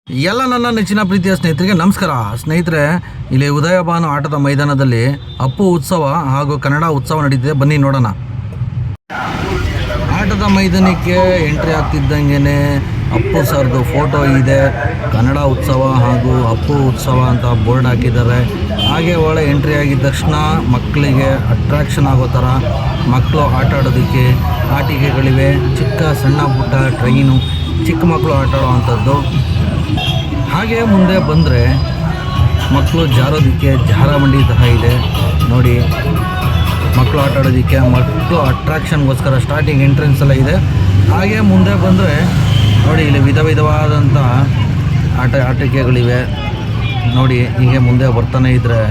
ಎಲ್ಲ ನನ್ನ ನೆಚ್ಚಿನ ಪ್ರೀತಿಯ ಸ್ನೇಹಿತರಿಗೆ ನಮಸ್ಕಾರ. ಸ್ನೇಹಿತರೆ, ಇಲ್ಲಿ ಉದಯಭಾನು ಆಟದ ಮೈದಾನದಲ್ಲಿ ಅಪ್ಪು ಉತ್ಸವ ಹಾಗೂ ಕನ್ನಡ ಉತ್ಸವ ನಡೀತಿದೆ. ಬನ್ನಿ ನೋಡೋಣ. ಆಟದ ಮೈದಾನಕ್ಕೆ ಎಂಟ್ರಿ ಆಗ್ತಿದ್ದಂಗೆ ಅಪ್ಪು ಸರ್ದು ಫೋಟೋ ಇದೆ. ಕನ್ನಡ ಉತ್ಸವ ಹಾಗೂ ಅಪ್ಪು ಉತ್ಸವ ಅಂತ ಬೋರ್ಡ್ ಹಾಕಿದ್ದಾರೆ. ಹಾಗೆ ಒಳ್ಳೆ ಎಂಟ್ರಿ ಆಗಿದ ತಕ್ಷಣ ಮಕ್ಕಳಿಗೆ ಅಟ್ರಾಕ್ಷನ್ ಆಗೋ ಥರ ಮಕ್ಕಳು ಆಟ ಆಡೋದಕ್ಕೆ ಆಟಿಕೆಗಳಿವೆ. ಚಿಕ್ಕ ಸಣ್ಣ ಪುಟ್ಟ ಟ್ರೈನು, ಚಿಕ್ಕ ಮಕ್ಕಳು ಆಟ ಆಡೋವಂಥದ್ದು. ಹಾಗೆ ಮುಂದೆ ಬಂದರೆ ಮಕ್ಕಳು ಜಾರೋದಕ್ಕೆ ಜಾರಬಂಡಿ ತರ ಇದೆ ನೋಡಿ. ಮಕ್ಕಳು ಆಟ ಆಡೋದಕ್ಕೆ, ಮಕ್ಕಳು ಅಟ್ರಾಕ್ಷನ್ಗೋಸ್ಕರ ಸ್ಟಾರ್ಟಿಂಗ್ ಎಂಟ್ರೆನ್ಸ್ ಎಲ್ಲ ಇದೆ. ಹಾಗೆ ಮುಂದೆ ಬಂದರೆ ನೋಡಿ, ಇಲ್ಲಿ ವಿಧ ವಿಧವಾದಂಥ ಆಟಿಕೆಗಳಿವೆ ನೋಡಿ. ಹೀಗೆ ಮುಂದೆ ಬರ್ತಾನೆ ಇದ್ದರೆ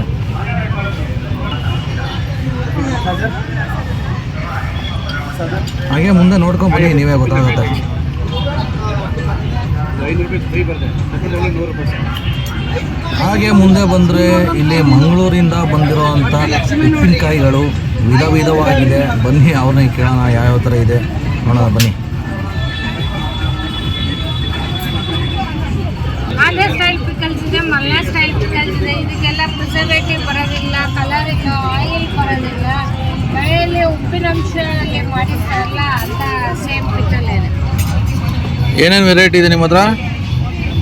ಹಾಗೆ ಮುಂದೆ ನೋಡ್ಕೊಂಡು ಬನ್ನಿ, ನೀವೇ ಗೊತ್ತಾಗುತ್ತೆ. ಹಾಗೆ ಮುಂದೆ ಬಂದರೆ ಇಲ್ಲಿ ಮಂಗಳೂರಿಂದ ಬಂದಿರೋವಂಥ ಉಪ್ಪಿನಕಾಯಿಗಳು ವಿಧ ವಿಧವಾಗಿದೆ. ಬನ್ನಿ ಅವ್ರನ್ನ ಕೇಳೋಣ ಯಾವ್ಯಾವ ಥರ ಇದೆ ನೋಡೋಣ ಬನ್ನಿ. ಅದೇ ಸ್ಟೈಲ್ ಪಿಕಲ್ಸ್ ಇದೆ, ಮಲ್ನಾ ಸ್ಟೈಲ್ ಪಿಕಲ್ಸ್ ಇದೆ. ಇದಕ್ಕೆಲ್ಲ ಪ್ರಿಸರ್ವೇಟಿವ್ ಬರೋದಿಲ್ಲ, ಕಲರ್ ಇಲ್ಲ, ಆಯಿಲ್ ಬರೋದಿಲ್ಲ. ಮಳೆಯಲ್ಲಿ ಉಪ್ಪಿನಂಶದಲ್ಲಿ ಮಾಡಿರ್ತಾರಲ್ಲ ಅಂತ ಸೇಮ್ ಪಿಕಲ್ ಇದೆ. ಏನೇನು ವೆರೈಟಿ ಇದೆ ನಿಮ್ಮ ಹತ್ರ?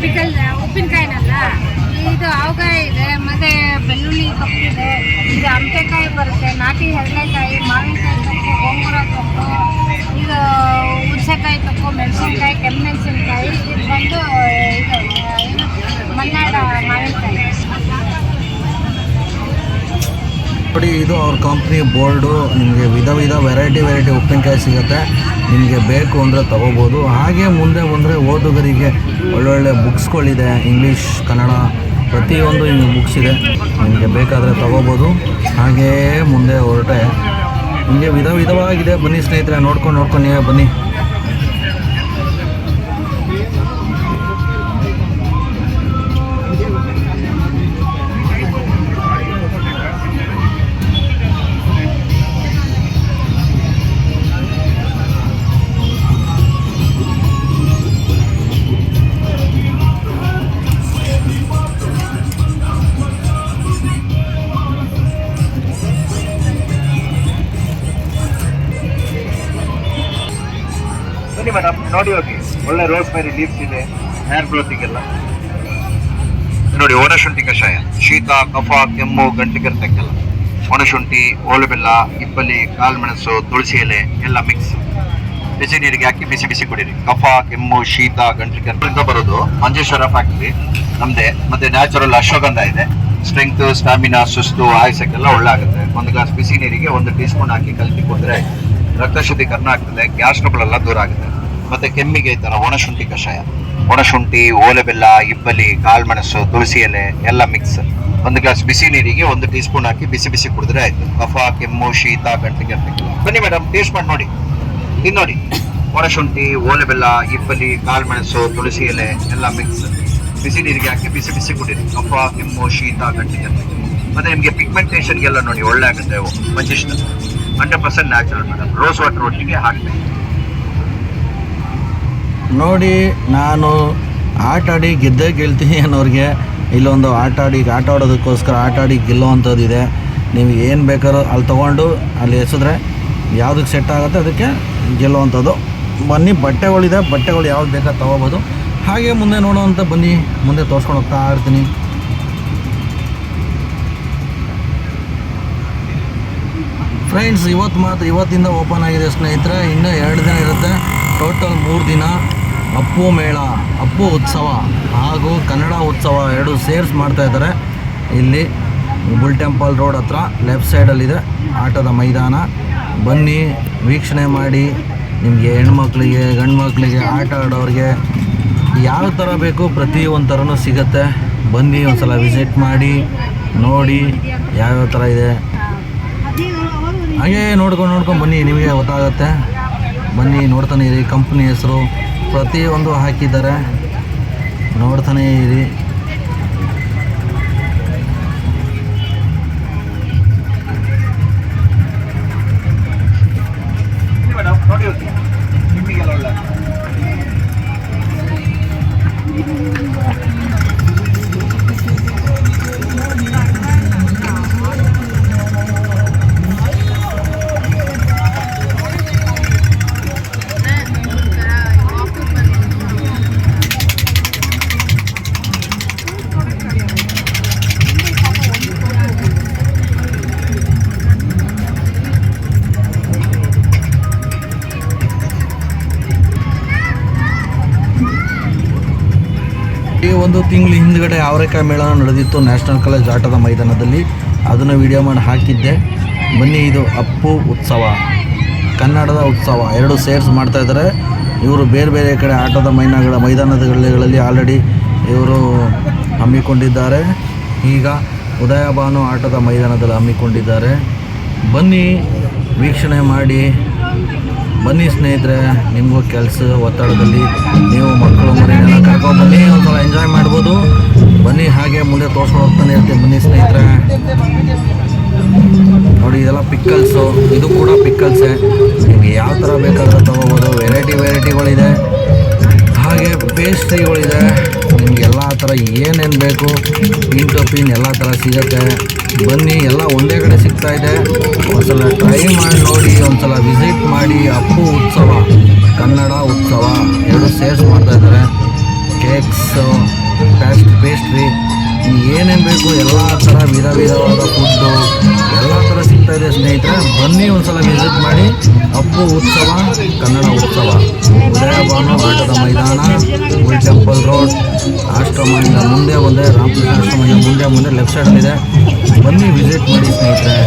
ಪಿಕಲ್ ಉಪ್ಪಿನಕಾಯಿನಲ್ಲ, ಇದು ಆವಕಾಯಿ ಇದೆ, ಮತ್ತೆ ಬೆಳ್ಳುಳ್ಳಿ ತೊಪ್ಪಿದೆ, ಇದು ಅಂಪೆಕಾಯಿ ಬರುತ್ತೆ, ನಾಟಿ ಹರಳೆಕಾಯಿ, ಮಾವಿನಕಾಯಿ ತೊಪ್ಪು, ಗೋಂಗೂರ ತೊಪ್ಪು, ಇದು ಹುಣಸೆಕಾಯಿ ತೊಪ್ಪು, ಮೆಣಸಿನ್ಕಾಯಿ, ಕೆಮ್ಮಮೆಣಸಿನ್ಕಾಯಿ, ಇದು ಬಂದು ಇದು ಮಲೆನಾಡ ಮಾವಿನಕಾಯಿ ನೋಡಿ. ಇದು ಅವ್ರ ಕಂಪ್ನಿ ಬೋರ್ಡು. ನಿಮಗೆ ವಿಧ ವಿಧ ವೆರೈಟಿ ಉಪ್ಪಿನಕಾಯಿ ಸಿಗುತ್ತೆ. ನಿಮಗೆ ಬೇಕು ಅಂದರೆ ತಗೋಬೋದು. ಹಾಗೆ ಮುಂದೆ ಬಂದರೆ ಓದುಗರಿಗೆ ಒಳ್ಳೊಳ್ಳೆ ಬುಕ್ಸ್ಗಳಿದೆ, ಇಂಗ್ಲೀಷ್, ಕನ್ನಡ ಪ್ರತಿಯೊಂದು ನಿಮಗೆ ಬುಕ್ಸ್ ಇದೆ. ನಿಮಗೆ ಬೇಕಾದರೆ ತಗೋಬೋದು. ಹಾಗೇ ಮುಂದೆ ಹೊರಟೆ ನಿಮಗೆ ವಿಧ ವಿಧವಾಗಿದೆ. ಬನ್ನಿ ಸ್ನೇಹಿತರೆ, ನೋಡ್ಕೊಂಡು ನೀವೇ ಬನ್ನಿ. ಮೇಡಮ್ ನೋಡಿ, ಹೋಗಿ ಒಳ್ಳೆ ರೋಸ್ ಮೇರಿ ಲೀವ್ಸ್ ಇದೆ ಹೇರ್ ಗ್ರೋತಿಗೆಲ್ಲ. ನೋಡಿ, ಒಣಶುಂಠಿ ಕಷಾಯ, ಶೀತ, ಕಫ, ಕೆಮ್ಮು, ಗಂಟು ಕೆರೆತಕ್ಕೆಲ್ಲ ಒಣಶುಂಠಿ, ಓಲು ಬೆಲ್ಲ, ಇಪ್ಪಲಿ, ಕಾಳುಮೆಣಸು, ತುಳಸಿ ಎಲೆ ಎಲ್ಲ ಮಿಕ್ಸ್ ಬಿಸಿ ನೀರಿಗೆ ಹಾಕಿ ಬಿಸಿ ಬಿಸಿ ಕುಡೀರಿ. ಕಫ, ಕೆಮ್ಮು, ಶೀತ, ಗಂಟು ಕೆರೆತ ಬರೋದು ಮಂಜೇಶ್ವರ ಫ್ಯಾಕ್ಟ್ರಿ ನಮ್ದೇ. ಮತ್ತೆ ನ್ಯಾಚುರಲ್ ಅಶ್ವಗಂಧ ಇದೆ. ಸ್ಟ್ರೆಂತ್, ಸ್ಟಾಮಿನಾ, ಸುಸ್ತು, ಆಯುಸಕ್ಕೆಲ್ಲ ಒಳ್ಳೆ ಆಗುತ್ತೆ. ಒಂದು ಗ್ಲಾಸ್ ಬಿಸಿ ನೀರಿಗೆ 1 ಟೀ ಸ್ಪೂನ್ ಹಾಕಿ ಕಲಕಿ ಕುಡಿದ್ರೆ ರಕ್ತ ಶುದ್ಧೀಕರಣ ಆಗ್ತದೆ, ಗ್ಯಾಸ್ ಟ್ರಬಲ್ ದೂರ ಆಗುತ್ತೆ. ಮತ್ತೆ ಕೆಮ್ಮಿಗೆ ಈ ತರ ಒಣಶುಂಠಿ ಕಷಾಯ, ಒಣಶುಂಠಿ, ಓಲೆ ಬೆಲ್ಲ, ಇಬ್ಬಲಿ, ಕಾಳುಮೆಣಸು, ತುಳಸಿ ಎಲೆ ಎಲ್ಲ ಮಿಕ್ಸ್ 1 ಗ್ಲಾಸ್ ಬಿಸಿ ನೀರಿಗೆ 1 ಟೀ ಸ್ಪೂನ್ ಹಾಕಿ ಬಿಸಿ ಬಿಸಿ ಕುಡಿದ್ರೆ ಆಯ್ತು. ಕಫ, ಕೆಮ್ಮು, ಶೀತ, ಗಂಟು ಕೆರೆತ. ಬನ್ನಿ ಮೇಡಮ್, ಟೇಸ್ಟ್ ಮಾಡಿ ನೋಡಿ. ಇದು ನೋಡಿ, ಒಣಶುಂಠಿ, ಓಲೆ ಬೆಲ್ಲ, ಇಬ್ಬಲಿ, ಕಾಳುಮೆಣಸು, ತುಳಸಿ ಎಲೆ ಎಲ್ಲ ಮಿಕ್ಸ್ ಬಿಸಿ ನೀರಿಗೆ ಹಾಕಿ ಬಿಸಿ ಬಿಸಿ ಕುಡೀರಿ. ಕಫ, ಕೆಮ್ಮು, ಶೀತ, ಗಂಟು ಕೆರೆತ. ಮತ್ತೆ ನಿಮಗೆ ಪಿಗ್ಮೆಂಟೇಷನ್ಗೆಲ್ಲ ನೋಡಿ ಒಳ್ಳೆ ಆಗುತ್ತೆ. ಮಂಜಿಷ್ಟ 100% ನ್ಯಾಚುರಲ್ ಮೇಡಮ್. ರೋಸ್ ವಾಟರ್ ಒಟ್ಟಿಗೆ ಹಾಕಬೇಕು ನೋಡಿ. ನಾನು ಆಟ ಆಡಿ ಗೆದ್ದೇ ಗೆಲ್ತೀನಿ ಅನ್ನೋರಿಗೆ ಇಲ್ಲೊಂದು ಆಟ ಆಡೋದಕ್ಕೋಸ್ಕರ ಆಟ ಆಡಿ ಗೆಲ್ಲುವಂಥದ್ದಿದೆ. ನೀವು ಏನು ಬೇಕಾದ್ರೂ ಅಲ್ಲಿ ತೊಗೊಂಡು ಅಲ್ಲಿ ಎಸೆದ್ರೆ ಯಾವುದಕ್ಕೆ ಸೆಟ್ ಆಗುತ್ತೆ ಅದಕ್ಕೆ ಗೆಲ್ಲುವಂಥದ್ದು. ಬನ್ನಿ, ಬಟ್ಟೆಗಳಿದೆ, ಬಟ್ಟೆಗಳು ಯಾವ್ದು ಬೇಕಾದ್ರೆ ತೊಗೋಬೋದು. ಹಾಗೆ ಮುಂದೆ ನೋಡೋವಂಥ ಬನ್ನಿ, ಮುಂದೆ ತೋರಿಸ್ಕೊಂಡು ಹೋಗ್ತಾ ಇರ್ತೀನಿ. ಫ್ರೆಂಡ್ಸ್, ಇವತ್ತಿಂದ ಓಪನ್ ಆಗಿದೆ ಸ್ನೇಹಿತರೆ. ಇನ್ನೂ 2 ದಿನ ಇರುತ್ತೆ. ಟೋಟಲ್ 3 ದಿನ ಅಪ್ಪು ಮೇಳ, ಅಪ್ಪು ಉತ್ಸವ ಹಾಗೂ ಕನ್ನಡ ಉತ್ಸವ 2 ಸೇರ್ಸ್ ಮಾಡ್ತಾಯಿದ್ದಾರೆ. ಇಲ್ಲಿ ಬುಲ್ ಟೆಂಪಲ್ ರೋಡ್ ಹತ್ರ ಲೆಫ್ಟ್ ಸೈಡಲ್ಲಿದೆ ಆಟದ ಮೈದಾನ. ಬನ್ನಿ, ವೀಕ್ಷಣೆ ಮಾಡಿ. ನಿಮಗೆ ಹೆಣ್ಮಕ್ಳಿಗೆ, ಗಂಡು ಮಕ್ಕಳಿಗೆ, ಆಟ ಆಡೋರಿಗೆ ಯಾವ ಥರ ಬೇಕು ಪ್ರತಿಯೊಂದು ಥರನೂ ಸಿಗುತ್ತೆ. ಬನ್ನಿ, ಒಂದು ಸಲ ವಿಸಿಟ್ ಮಾಡಿ ನೋಡಿ ಯಾವ್ಯಾವ ಥರ ಇದೆ. ಹಾಗೇ ನೋಡ್ಕೊಂಡು ಬನ್ನಿ, ನಿಮಗೆ ಗೊತ್ತಾಗುತ್ತೆ. ಬನ್ನಿ, ನೋಡ್ತಾನೆ ಇರಿ. ಕಂಪ್ನಿ ಹೆಸರು ಪ್ರತಿಯೊಂದು ಹಾಕಿದ್ದಾರೆ, ನೋಡ್ತಾನೆ ಇರಿ. ನೋಡಿ, ನಿಮಗೆಲ್ಲ ಒಳ್ಳೆ ಈ ಒಂದು ತಿಂಗಳ ಹಿಂದ್ಗಡೆ ಅವರೆಕಾಯಿ ಮೇಳ ನಡೆದಿತ್ತು ನ್ಯಾಷನಲ್ ಕಾಲೇಜ್ ಆಟದ ಮೈದಾನದಲ್ಲಿ. ಅದನ್ನು ವಿಡಿಯೋ ಮಾಡಿ ಹಾಕಿದ್ದೆ. ಬನ್ನಿ, ಇದು ಅಪ್ಪು ಉತ್ಸವ, ಕನ್ನಡದ ಉತ್ಸವ ಎರಡು ಸೇರ್ಸ್ ಮಾಡ್ತಾಯಿದ್ದಾರೆ. ಇವರು ಬೇರೆ ಬೇರೆ ಕಡೆ ಆಟದ ಮೈದಾನಗಳಲ್ಲಿ ಆಲ್ರೆಡಿ ಇವರು ಹಮ್ಮಿಕೊಂಡಿದ್ದಾರೆ. ಈಗ ಉದಯಭಾನು ಆಟದ ಮೈದಾನದಲ್ಲಿ ಹಮ್ಮಿಕೊಂಡಿದ್ದಾರೆ. ಬನ್ನಿ, ವೀಕ್ಷಣೆ ಮಾಡಿ. ಬನ್ನಿ ಸ್ನೇಹಿತರೆ, ನಿಮಗೂ ಕೆಲಸ ಒತ್ತಡದಲ್ಲಿ ನೀವು ಮಕ್ಕಳು ಮರಿನೆಲ್ಲ ಕರ್ಕೊಂಡು ಬನ್ನಿ, ಒಂದ್ಸಲ ಎಂಜಾಯ್ ಮಾಡ್ಬೋದು. ಬನ್ನಿ, ಹಾಗೆ ಮುಂದೆ ತೋರಿಸ್ಕೊಂಡು ಹೋಗ್ತಾನೆ ಇರ್ತೀನಿ. ಬನ್ನಿ ಸ್ನೇಹಿತರೆ, ನೋಡಿ ಇದೆಲ್ಲ ಪಿಕ್ಕಲ್ಸು, ಇದು ಕೂಡ ಪಿಕ್ಕಲ್ಸೇ. ನಿಮಗೆ ಯಾವ ಥರ ಬೇಕಾದರೂ ತೊಗೋಬೋದು. ವೆರೈಟಿಗಳಿದೆ. ಹಾಗೆ ಪೇಸ್ಟ್ರಿಗಳಿದೆ. ನಿಮ್ಗೆ ಎಲ್ಲ ಥರ ಏನೇನು ಬೇಕು ಪಿನ್ ಟು ಪಿನ್ ಎಲ್ಲ ಥರ ಸಿಗುತ್ತೆ. ಬನ್ನಿ, ಎಲ್ಲ ಒಂದೇ ಕಡೆ ಸಿಗ್ತಾಯಿದೆ. ಒಂದ್ಸಲ ಟ್ರೈ ಮಾಡಿ ನೋಡಿ, ಒಂದ್ಸಲ ವಿಸಿಟ್ ಮಾಡಿ. ಅಪ್ಪು ಉತ್ಸವ, ಕನ್ನಡ ಉತ್ಸವ ಎರಡು ಸೇರ್ಸ್ ಮಾಡ್ತಾಯಿದ್ದಾರೆ. ಕೇಕ್ಸು, ಪೇಸ್ಟ್ರಿ, ಏನೇನು ಬೇಕು ಎಲ್ಲ ಥರ ವಿಧವಾದ ಫುಡ್ಡು ಎಲ್ಲ ಥರ ಸಿಗ್ತಾಯಿದೆ ಸ್ನೇಹಿತರೆ. ಬನ್ನಿ, ಒಂದ್ಸಲ ವಿಸಿಟ್ ಮಾಡಿ. ಅಪ್ಪು ಉತ್ಸವ, ಕನ್ನಡ ಉತ್ಸವ, ಉದಯಭಾನು ಆಟದ ಮೈದಾನ, ಗುಲ್ ಟೆಂಪಲ್ ರೋಡ್, ಆಶ್ರಮದಿಂದ ಮುಂದೆ ಬಂದರೆ ರಾಮಕೃಷ್ಣ ಆಶ್ರಮದಿಂದ ಮುಂದೆ ಲೆಫ್ಟ್ ಸೈಡಲ್ಲಿದೆ. ಬನ್ನಿ, ವಿಸಿಟ್ ಮಾಡಿ ಸ್ನೇಹಿತರೆ,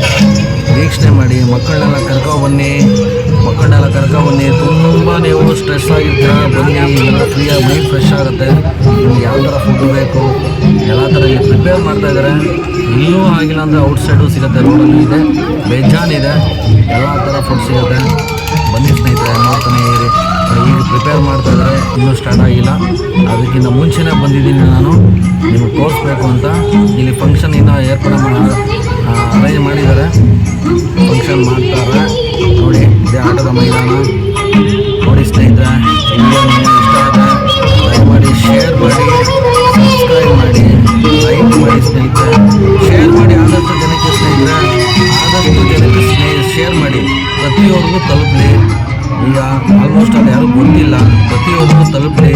ವೀಕ್ಷಣೆ ಮಾಡಿ. ಮಕ್ಕಳನ್ನೆಲ್ಲ ಕರ್ಕೊಬನ್ನಿ. ತುಂಬ ನೀವು ಸ್ಟ್ರೆಸ್ ಆಗಿರ್ತೀರ, ಬನ್ನಿ, ಎಲ್ಲ ಫ್ರೀಯಾಗಿ ಮೈಂಡ್ ಫ್ರೆಶ್ ಆಗುತ್ತೆ. ನಿಮ್ಗೆ ಯಾವ ಥರ ಫುಡ್ ಬೇಕು ಎಲ್ಲ ಥರ ಇಲ್ಲಿ ಪ್ರಿಪೇರ್ ಮಾಡ್ತಾಯಿದ್ದಾರೆ. ಇನ್ನೂ ಆಗಿಲ್ಲ ಅಂದರೆ ಔಟ್ಸೈಡು ಸಿಗುತ್ತೆ, ರೋಡಲ್ಲಿ ಇದೆ, ಬೇಜಾನಿದೆ, ಎಲ್ಲ ಥರ ಫುಡ್ ಸಿಗುತ್ತೆ. ಬನ್ನಿ ಸ್ನೇಹಿತರೆ, ನೋಡ್ತಾನೆ ಇರಿ. ಈಗ ಪ್ರಿಪೇರ್ ಮಾಡ್ತಾಯಿದ್ದಾರೆ, ಇನ್ನೂ ಸ್ಟಾರ್ಟ್ ಆಗಿಲ್ಲ. ಅದಕ್ಕಿಂತ ಮುಂಚೆನೇ ಬಂದಿದ್ದೀನಿ ನಾನು ನಿಮಗೆ ತೋರಿಸ್ಬೇಕು ಅಂತ. ಇಲ್ಲಿ ಫಂಕ್ಷನ್ ಇನ್ನೂ ಅರೇಂಜ್ ಮಾಡಿದ್ದಾರೆ, ಫಂಕ್ಷನ್ ಮಾಡ್ತಾರೆ. ನೋಡಿ, ಇದೇ ಆಟದ ಮೈದಾನ. ನೋಡಿ ಸ್ನೇಹಿತರೆ, ವಿಡಿಯೋ ನಿಮಗೆ ಇಷ್ಟ ಆದರೆ ದಯಮಾಡಿ ಶೇರ್ ಮಾಡಿ, ಸಬ್ಸ್ಕ್ರೈಬ್ ಮಾಡಿ, ಲೈಕ್ ಮಾಡಿ ಸ್ನೇಹಿತರೆ. ಶೇರ್ ಮಾಡಿ ಆದಷ್ಟು ಜನಕ್ಕೆ ಶೇರ್ ಮಾಡಿ, ಪ್ರತಿಯೊಬ್ಬರಿಗೂ ತಲುಪಲಿ. ಈಗ ಆಲ್ಮೋಸ್ಟ್ ಅಲ್ಲಿ ಯಾರೂ ಗೊತ್ತಿಲ್ಲ, ಪ್ರತಿಯೊಬ್ಬರಿಗೂ ತಲುಪಲಿ.